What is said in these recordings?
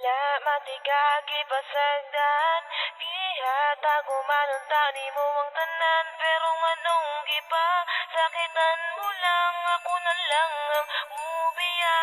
Wala matigagi pasagdan, gihatag umanunta ni mo ang tanan. Pero nganong gipa, sakitan mo lang, ako na lang ang mubiya.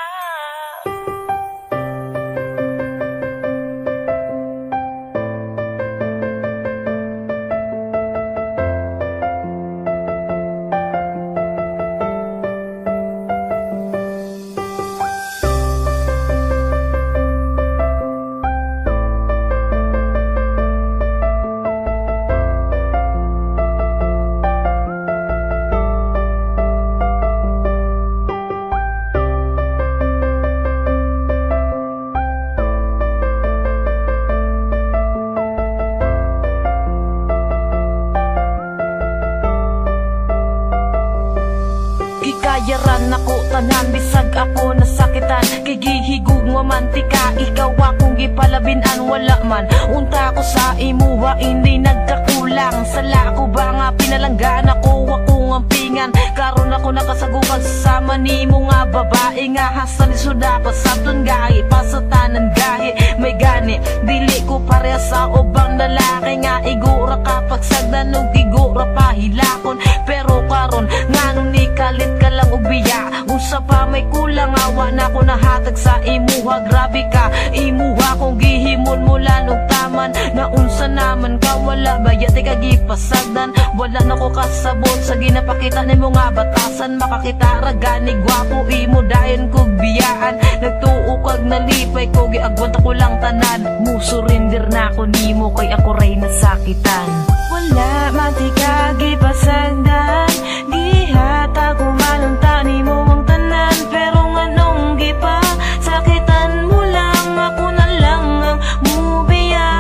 Kayaran ako tanan, bisag ako nasakitan. Kay gihigug nga mantika, ikaw akong gipalabinan. Wala man unta ko sa imuha, hindi nagkakulang. Sala ko ba nga pinalanggan ako ang pingan. Karon ako nakasagukan sama nimo nga babae. Nga hasan isuda pa sa tun gahi, pasatanan gahi. May gani, dili ko pareha sa ubang lalaki. Nga igura kapag sagdan ug igura pahilakon. Pero karon nganong ni kalit ka lang ubiya, unsa pa may kulang, awa na ko nahatag sa imuha. Grabe ka, imuha kong gihimon mula nung taman. Na unsa naman ka, wala bayat ka gipasagdan. Wala na ko kasabot sa ginapakita ni mo nga batasan. Makakita ragani gwapo, imo dayon kog biyaan. Nagtuo kag nalipay ko, giagwanta ko lang tanan. Musurindir na ko nimo, kay ako ray nasakitan. Wala matigagi pasagdan, gihatag umanunta ni mo ang tanan. Pero nganong gipa, sakitan mo lang, ako na lang ang mubiya.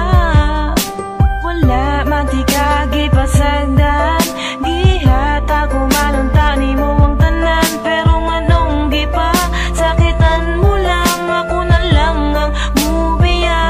Wala matigagi pasagdan, gihatag umanunta ni mo ang tanan. Pero nganong gipa, sakitan mo lang, ako na lang ang mubiya.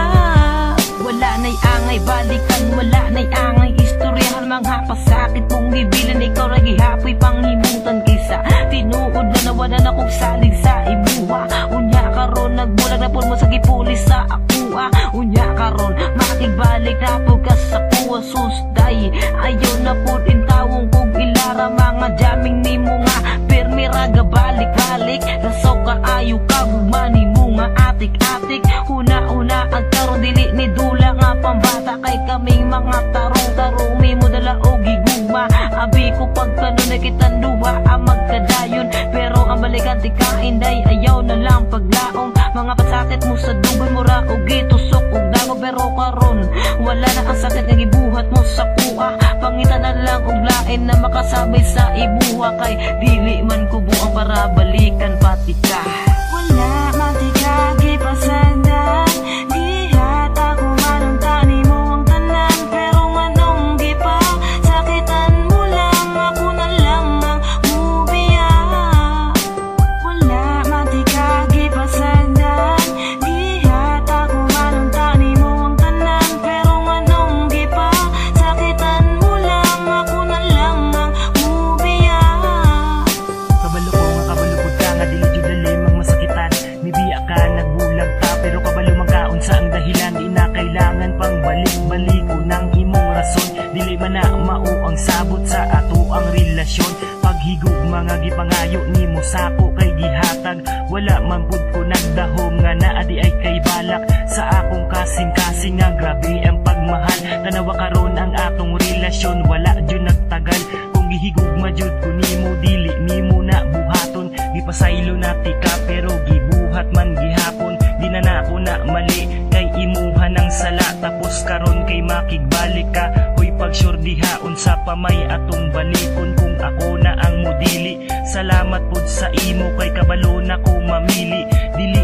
Wala na'y angay balikan, wala na'y angay istoryahan. Mga pasakit mong gibilan, ikaw ra gihapoy panghimutan. Kisa tinuod na nawala na kong salig sa imuha. Unya karon nagbulag na po mo sa gipulis sa akuha. Unya karon makigbalik na po ka sa kuha. Susday ayaw na po din tawong kog ilara. Mga jaming ni mo nga permi raga balik-balik. Rasaw ka ayaw ka gugmani mo nga atik-atik. Una-una ang karon dili ni dula nga pambata. Kay kaming mga tarong-tarong mi mo dala o gigugma. Abi ko pagkano na kitang duwa ang magkadayon. Pero ang balikan ti kainday ayaw na lang paglaong. Mga pasakit mo sa duban mo ra o gitusok og dago. Pero karon wala na ang sakit nga gibuhat mo sa kuha. Pangitan na lang og lain na makasabay sa ibuha. Kay dili man ko buang para balikan pati ka. Wala matigagi pasagdan, gihatag umanunta ni mo ang tanan. Pero nganong gipa, sakitan mo lang, ako na lang ang mubiya. Wala matigagi pasagdan, gihatag umanunta ni mo ang tanan. Pero nganong gipa, sakitan mo lang, ako na lang ang mubiya. Kabalo ko nga kabalugod ka nga dili jud limang masakitan. Nibiya ka nagbulag ta, pero kabalo magkaon sa ang dahilan. Di na kailangan pang balik-baliko ng imong rason. Dili man na mao ang sabot sa ato ang relasyon. Paghigog mga gipangayo nimo sako kay gihatag. Wala man pud ko nagdahom nga naa di ay kay balak. Sa akong kasing-kasing nga grabe ang pagmahal. Tanawa karon ang atong relasyon, wala jud nagtagal. Kung gihigugma jud ko nimo, dili nimo na buhaton. Gipasaylo na tika pero gibuhat man gihapon. Di na nako na mali kay imuha ng sala. Tapos karon kay makigbalik ka. Hoy pag-sure dihaon sa pamay atong balikon. Kung ako na ang modili, salamat pud sa imo kay kabalo na ko mamili. Dili